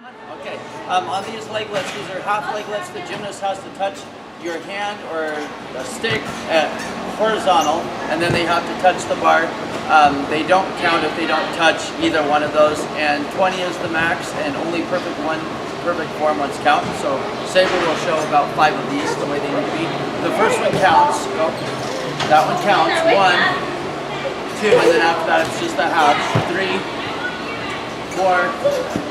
Okay, on these leg lifts, these are half leg lifts. The gymnast has to touch your hand or a stick at horizontal, and then they have to touch the bar. They don't count if they don't touch either one of those, and 20 is the max, and only perfect form ones count. So Saber will show about 5 of these the way they need to be. The first one counts. Oh, that one counts. 1, 2, and then after that it's just the halves. 3, 4,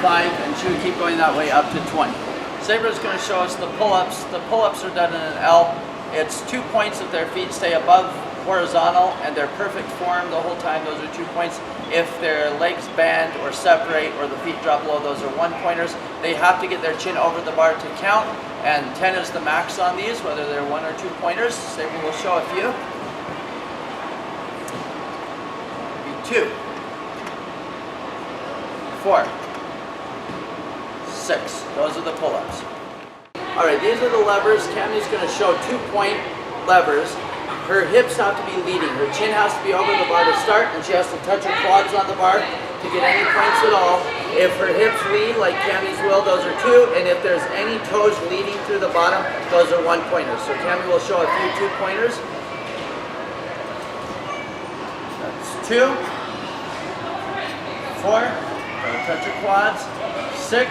5, and she would keep going that way up to 20. Saber is going to show us the pull-ups. The pull-ups are done in an L. It's 2 points if their feet stay above horizontal and they're perfect form the whole time. Those are 2 points. If their legs bend or separate or the feet drop low, those are 1-pointers. They have to get their chin over the bar to count, and 10 is the max on these, whether they're 1 or 2-pointers. Saber will show a few. 2, 4, 6. Those are the pull-ups. Alright, these are the levers. Cammie's going to show 2-point levers. Her hips have to be leading. Her chin has to be over the bar to start, and she has to touch her quads on the bar to get any points at all. If her hips lead, like Cammie's will, those are 2, and if there's any toes leading through the bottom, those are 1-pointers. So Cammie will show a few 2-pointers. That's 2, 4, touch her quads, 6,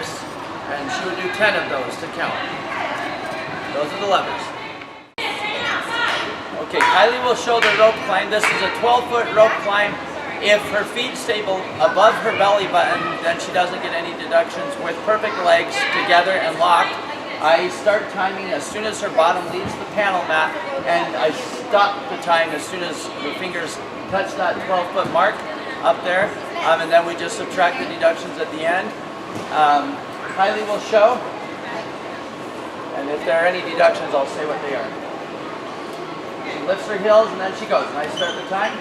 and she would do 10 of those to count. Those are the levers. Okay, Kylie will show the rope climb. This is a 12-foot rope climb. If her feet stay above her belly button, then she doesn't get any deductions. With perfect legs together and locked, I start timing as soon as her bottom leaves the panel mat, and I stop the time as soon as her fingers touch that 12-foot mark up there, and then we just subtract the deductions at the end. Kylie will show, and if there are any deductions, I'll say what they are. She lifts her heels and then she goes, and I start the time.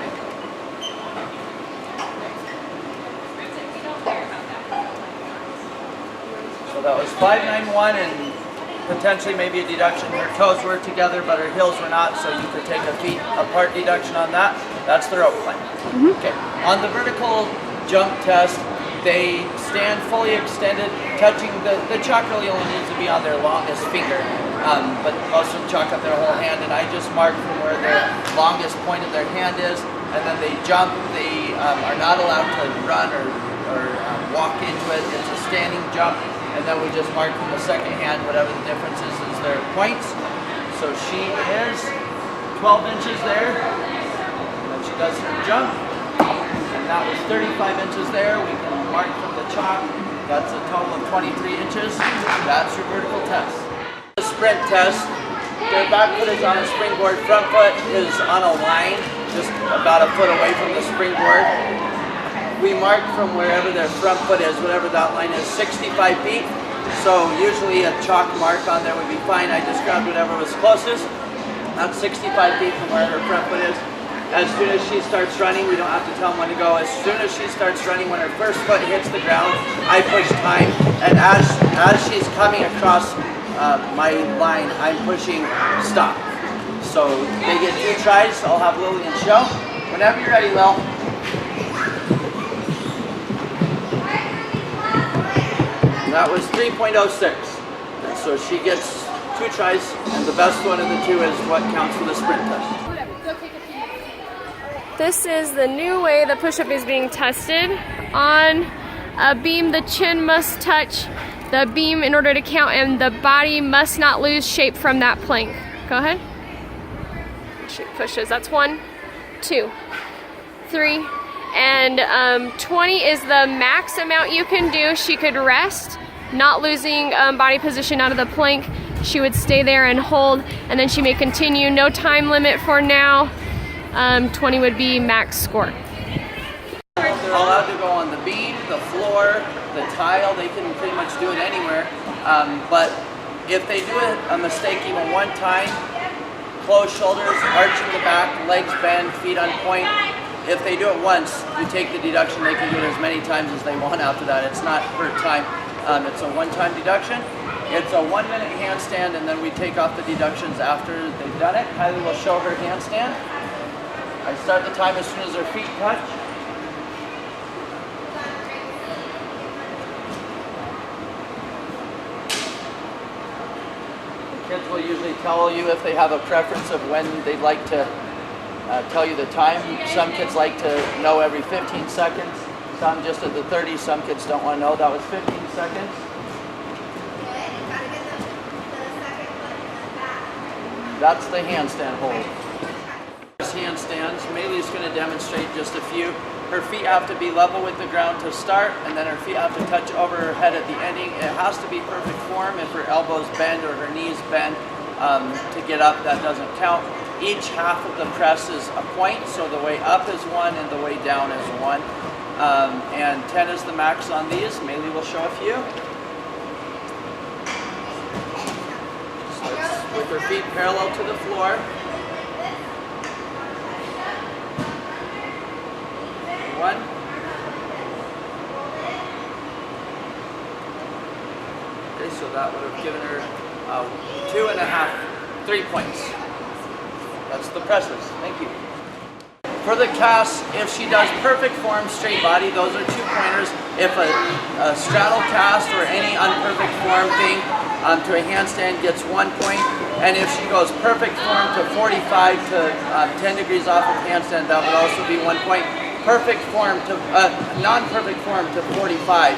So that was 591, and potentially maybe a deduction. Her toes were together, but her heels were not, so you could take a feet apart deduction on that. That's the rope climb. Okay. On the vertical jump test, they stand fully extended, touching the chalk really only needs to be on their longest finger, but most of them chalk up their whole hand, and I just mark from where their longest point of their hand is, and then they jump. They are not allowed to run or walk into it. It's a standing jump, and then we just mark from the second hand whatever the difference is their points. So she is 12 inches there, and then she does her jump. And that was 35 inches there. We can mark from the chalk. That's a total of 23 inches. That's your vertical test. The sprint test, their back foot is on a springboard, front foot is on a line, just about a foot away from the springboard. We mark from wherever their front foot is, whatever that line is, 65 feet. So usually a chalk mark on there would be fine. I just grabbed whatever was closest. That's 65 feet from where her front foot is. As soon as she starts running, we don't have to tell them when to go. As soon as she starts running, when her first foot hits the ground, I push time. And as she's coming across my line, I'm pushing stop. So they get 2 tries. I'll have Lillian show. Whenever you're ready, Lil. That was 3.06. And so she gets 2 tries, and the best one of the 2 is what counts for the sprint test. This is the new way the push-up is being tested. On a beam, the chin must touch the beam in order to count, and the body must not lose shape from that plank. Go ahead. She pushes. That's 1, 2, 3, and 20 is the max amount you can do. She could rest, not losing body position out of the plank. She would stay there and hold, and then she may continue. No time limit for now. 20 would be max score. They're allowed to go on the beam, the floor, the tile. They can pretty much do it anywhere. But if they do a mistake even one time, closed shoulders, arching the back, legs bend, feet on point. If they do it once, you take the deduction. They can do it as many times as they want after that. It's not per time. It's a one-time deduction. It's a 1-minute handstand, and then we take off the deductions after they've done it. Kylie will show her handstand. I start the time as soon as her feet touch. will usually tell you if they have a preference of when they'd like to tell you the time. Some kids like to know every 15 seconds, some just at the 30, some kids don't want to know. That was 15 seconds. That's the handstand hold. Handstands, Maylee's going to demonstrate just a few. Her feet have to be level with the ground to start, and then her feet have to touch over her head at the ending. It has to be perfect form. If her elbows bend or her knees bend to get up, that doesn't count. Each half of the press is a point, so the way up is 1 and the way down is 1. And 10 is the max on these. Maylee will show a few. So it's with her feet parallel to the floor. 1. Okay, so that would have given her 2.5, 3 points. That's the presses. Thank you. For the cast, if she does perfect form, straight body, those are 2 pointers. If a straddle cast or any unperfect form thing to a handstand gets 1 point, and if she goes perfect form to 45 to 10 degrees off of handstand, that would also be 1 point. Perfect form to non-perfect form to 45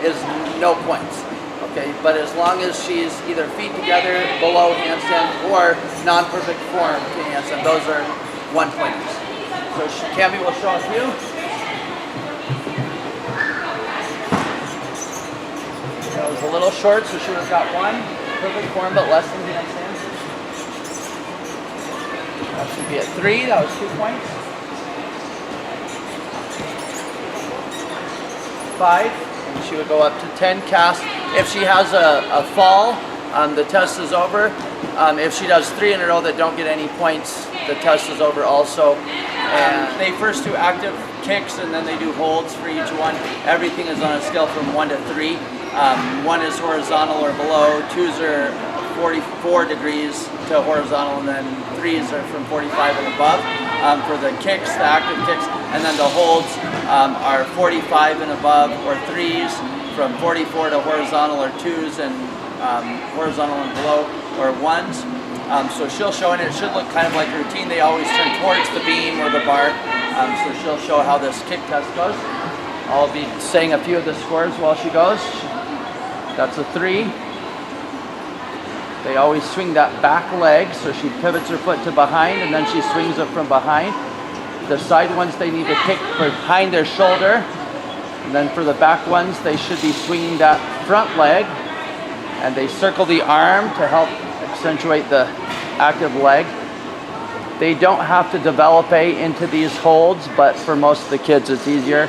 is no points. Okay, but as long as she's either feet together below handstand or non-perfect form to handstand, those are 1 pointers. So Cami will show a few. That was a little short, so she would have got 1 perfect form, but less than handstand. That should be at 3. That was 2 points. 5, and she would go up to 10 cast. If she has a fall, the test is over. If she does 3 in a row that don't get any points, the test is over also. And they first do active kicks and then they do holds for each one. Everything is on a scale from 1 to 3. 1 is horizontal or below, 2s are 44 degrees to horizontal, and then 3s are from 45 and above. For the kicks, the active kicks, and then the holds are 45 and above, or 3s from 44 to horizontal, or 2s and horizontal and below, or 1s. So she'll show, and it should look kind of like routine. They always turn towards the beam or the bar. So she'll show how this kick test goes. I'll be saying a few of the scores while she goes. That's a 3. They always swing that back leg, so she pivots her foot to behind and then she swings it from behind. The side ones, they need to kick behind their shoulder. And then for the back ones, they should be swinging that front leg. And they circle the arm to help accentuate the active leg. They don't have to develop into these holds, but for most of the kids it's easier.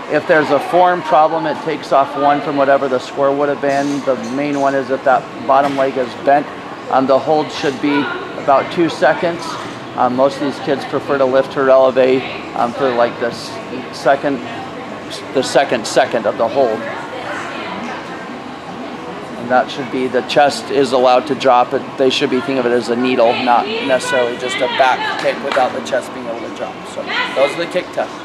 If there's a form problem, it takes off 1 from whatever the score would have been. The main one is if that bottom leg is bent. The hold should be about 2 seconds. Most of these kids prefer to lift her elevate for like the second second of the hold. And that should be, the chest is allowed to drop it. They should be thinking of it as a needle, not necessarily just a back kick without the chest being able to drop. So those are the kick tests.